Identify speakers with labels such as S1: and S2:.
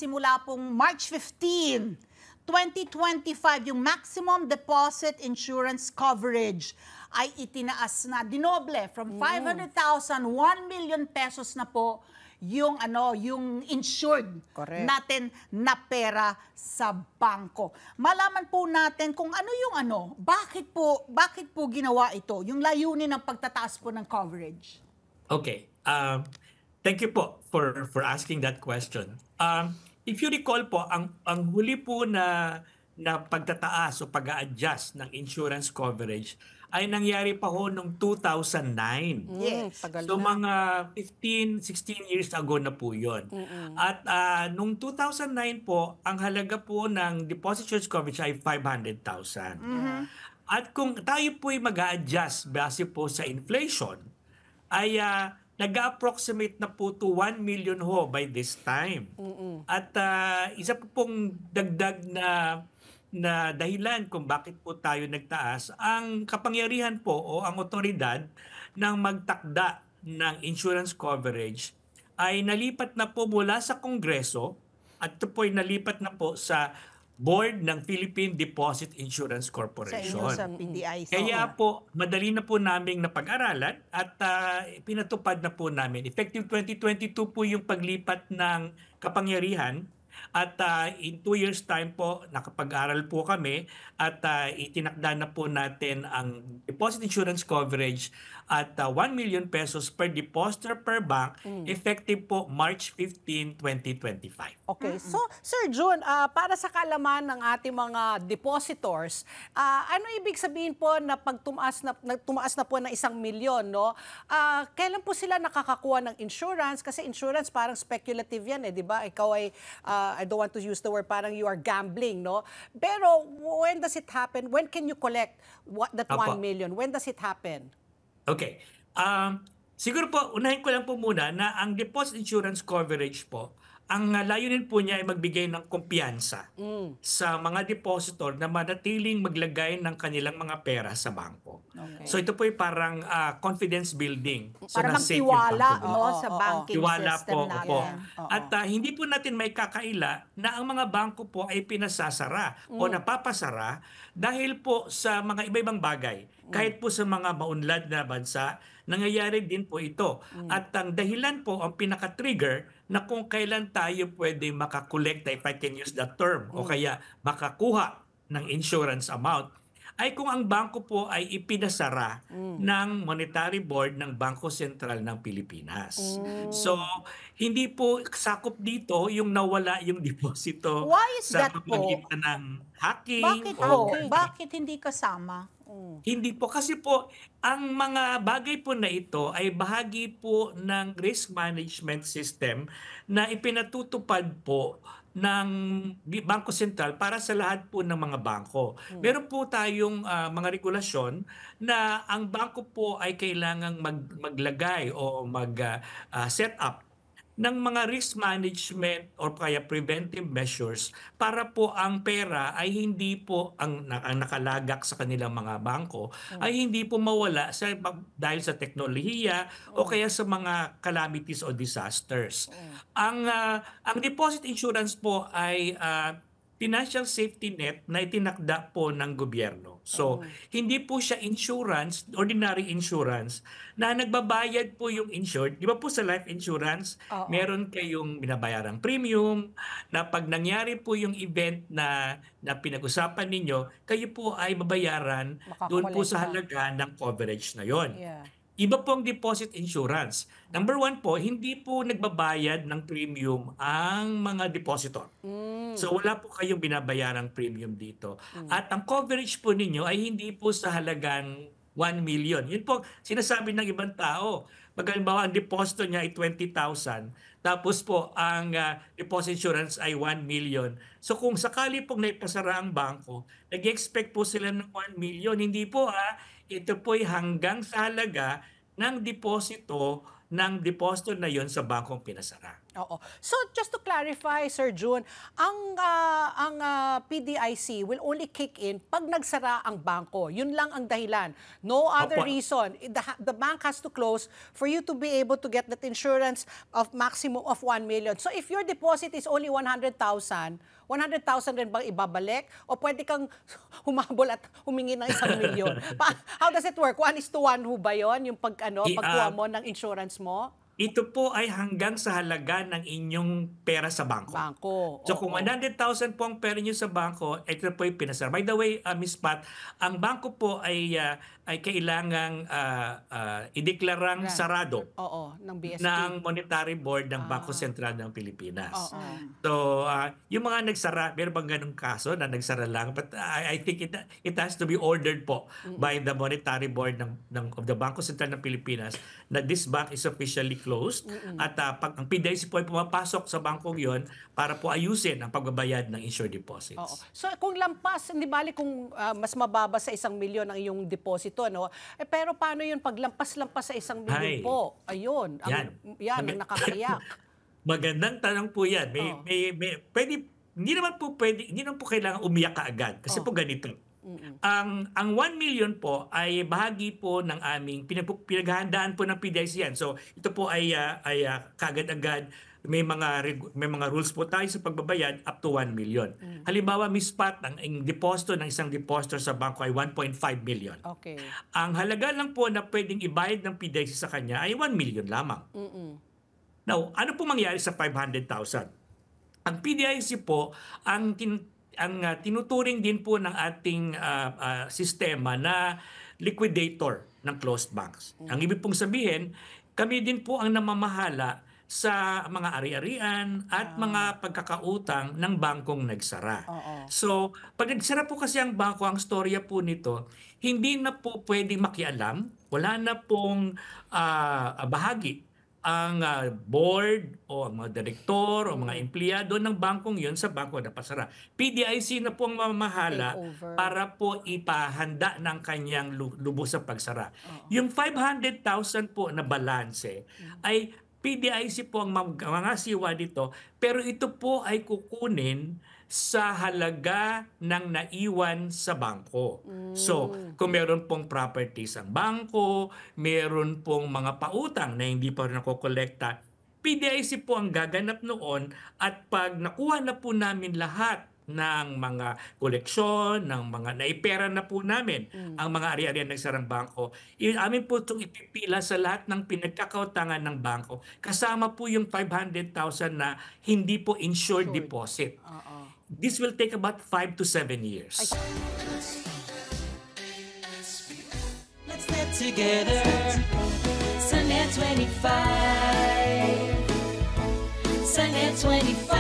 S1: simula pong March 15, 2025, yung maximum deposit insurance coverage ay itinaas na, dinoble from 500,000, 1 million pesos na po yung yung insured
S2: Correct.
S1: natin na pera sa bangko. Malaman po natin kung bakit po ginawa ito, yung layunin ng pagtataas po ng coverage.
S3: Okay. Thank you po for asking that question. If you recall po, ang huli po na pagtataas o pag-a-adjust ng insurance coverage ay nangyari pa ho noong 2009.
S1: Yes.
S2: Tagal
S3: So
S2: na.
S3: mga 15, 16 years ago na po yun. At noong 2009 po, ang halaga po ng deposit insurance coverage ay 500,000. At kung tayo po ay mag-a-adjust base po sa inflation, ay nag-approximate na po to 1 million ho by this time. At isa po pong dagdag na dahilan kung bakit po tayo nagtaas, ang kapangyarihan po o ang otoridad ng magtakda ng insurance coverage ay nalipat na po mula sa Kongreso at ito po ay nalipat na po sa Board ng Philippine Deposit Insurance
S1: Sa
S3: Corporation.
S1: inyo sa PDI.
S3: Kaya po, madali na po naming napag-aralan at pinatupad na po namin. Effective 2022 po yung paglipat ng kapangyarihan at in 2 years time po, nakapag-aral po kami at itinakda na po natin ang deposit insurance coverage at 1 million pesos per depositor per bank effective po March 15, 2025.
S2: Okay. So, Sir Jun, para sa kaalaman ng ating mga depositors, ano ibig sabihin po na pag tumaas na po ng 1 milyon, no? Kailan po sila nakakakuha ng insurance? Kasi insurance parang speculative yan, di ba? Ikaw ay, I don't want to use the word, parang you are gambling, no? Pero when does it happen? When can you collect that 1 million? When does it happen?
S3: Okay. Siguro po, unahin ko lang po muna na ang deposit insurance coverage po, ang layunin po niya ay magbigay ng kumpiyansa sa mga depositor na manatiling maglagay ng kanilang mga pera sa bangko.
S2: Okay.
S3: So ito po ay parang confidence building. So
S1: Para
S3: na-safe yung
S1: magtiwala
S3: bangko nila.
S1: sa banking
S3: Tiwala
S1: system
S3: po,
S1: natin.
S3: opo. At hindi po natin may kakaila na ang mga bangko po ay pinasasara o napapasara dahil po sa mga iba-ibang bagay. Kahit po sa mga maunlad na bansa, nangyayari din po ito. At ang dahilan po, ang pinaka-trigger na kung kailan tayo pwede makakolekta, if I can use that term, o kaya makakuha ng insurance amount, ay kung ang bangko po ay ipinasara ng Monetary Board ng Bangko Sentral ng Pilipinas. So, hindi po sakop dito yung nawala yung deposito
S1: Why is
S3: sa
S1: that po?
S3: pamamagitan ng hacking.
S1: Bakit
S3: o-
S1: po? Bakit hindi kasama?
S3: Hindi po. Kasi po, ang mga bagay po na ito ay bahagi po ng risk management system na ipinatutupad po ng Bangko Sentral para sa lahat po ng mga bangko. Meron po tayong mga regulasyon na ang bangko po ay kailangang maglagay o mag-set up ng mga risk management or kaya preventive measures para po ang pera ay hindi po ang nakalagak sa kanilang mga bangko ay hindi po mawala dahil sa teknolohiya o kaya sa mga calamities o disasters. Ang deposit insurance po ay financial safety net na itinakda po ng gobyerno. So, hindi po siya insurance, ordinary insurance, na nagbabayad po yung insured. Di ba po sa life insurance, meron kayong binabayarang premium, na pag nangyari po yung event na pinag-usapan ninyo, kayo po ay mabayaran doon po sa halaga ng coverage na yon.
S2: Yeah.
S3: Iba pong deposit insurance. Number 1 po, hindi po nagbabayad ng premium ang mga depositor. So wala po kayong binabayarang premium dito. At ang coverage po ninyo ay hindi po sa halagang 1 million. Yun po sinasabi ng ibang tao. Pag halimbawa ang deposito niya ay 20,000, tapos po ang deposit insurance ay 1 million. So kung sakali pong naipasara ang bangko, nag-expect po sila ng 1 million. Hindi po ito po ay hanggang sa halaga ng deposito na yon sa bangkong pinasara.
S2: Oo. So just to clarify, Sir June, ang PDIC will only kick in pag nagsara ang bangko. Yun lang ang dahilan. No other
S3: Opo.
S2: reason. The bank has to close for you to be able to get that insurance of maximum of 1 million. So if your deposit is only 100,000 rin bang ibabalik? O pwede kang humabol at humingi ng 1 million? How does it work? 1:1 ho ba yun? Yung pagkuha mo ng insurance mo?
S3: Ito po ay hanggang sa halaga ng inyong pera sa bangko. So kung 100,000 po ang pera niyo sa bangko, ito po yung pinasara. By the way, Miss Pat, ang bangko po ay kailangang ideklarang sarado
S2: ng BSP.
S3: ng Monetary Board ng Bangko Sentral ng Pilipinas.
S2: Oo.
S3: So, yung mga nagsara, meron bang ganung kaso na nagsara lang? But I think it has to be ordered po by the Monetary Board of the Bangko Sentral ng Pilipinas na this bank is officially closed. At pag ang PDIC po ay pumapasok sa bangkong yon para po ayusin ang pagbabayad ng insured deposits.
S2: Oo. So kung lampas, hindi bali kung mas mababa sa 1 milyon ang iyong deposito, no? Pero paano yun pag lampas sa 1 milyon po? Ayun. Yan ang nakakayak.
S3: Magandang tanong po yan. Pwede, hindi naman po kailangan umiyak kaagad. Kasi po ganito. Ang 1 million po ay bahagi po ng aming pinaghahandaan po ng PDIC yan. So ito po ay kaagad-agad may mga rules po tayo sa pagbabayad up to 1 million. Halimbawa, Miss Pat, ang deposito ng isang depositor sa bangko ay 1.5 million.
S2: Okay.
S3: Ang halaga lang po na pwedeng ibayad ng PDIC sa kanya ay 1 million lamang. Now, ano po mangyari sa 500,000? Ang PDIC po, ang tinuturing din po ng ating sistema na liquidator ng closed banks. Ang ibig pong sabihin, kami din po ang namamahala sa mga ari-arian at mga pagkakautang ng bangkong nagsara. So, pag nagsara po kasi ang bangko, ang storya po nito, hindi na po pwedeng makialam, wala na pong bahagi ang board o ang mga direktor o mga empleyado ng bangkong yon sa bangko na pasara. PDIC na po ang mamahala para po ipahanda ng kanyang lubos sa pagsara. Yung 500,000 po na balanse ay PDIC po ang mangasiwa dito, pero ito po ay kukunin sa halaga ng naiwan sa bangko. So, kung meron pong properties ang bangko, meron pong mga pautang na hindi pa rin nakokolekta, PDIC po ang gaganap noon at pag nakuha na po namin lahat ng mga koleksyon, ng mga naipera na po namin ang mga ari-arian ng sarang bangko, amin po itong ipipila sa lahat ng pinagkakautangan ng bangko. Kasama po yung 500,000 na hindi po insured deposit. This will take about 5 to 7 years.
S4: Let's get together. Sunday 25. Sunday 25.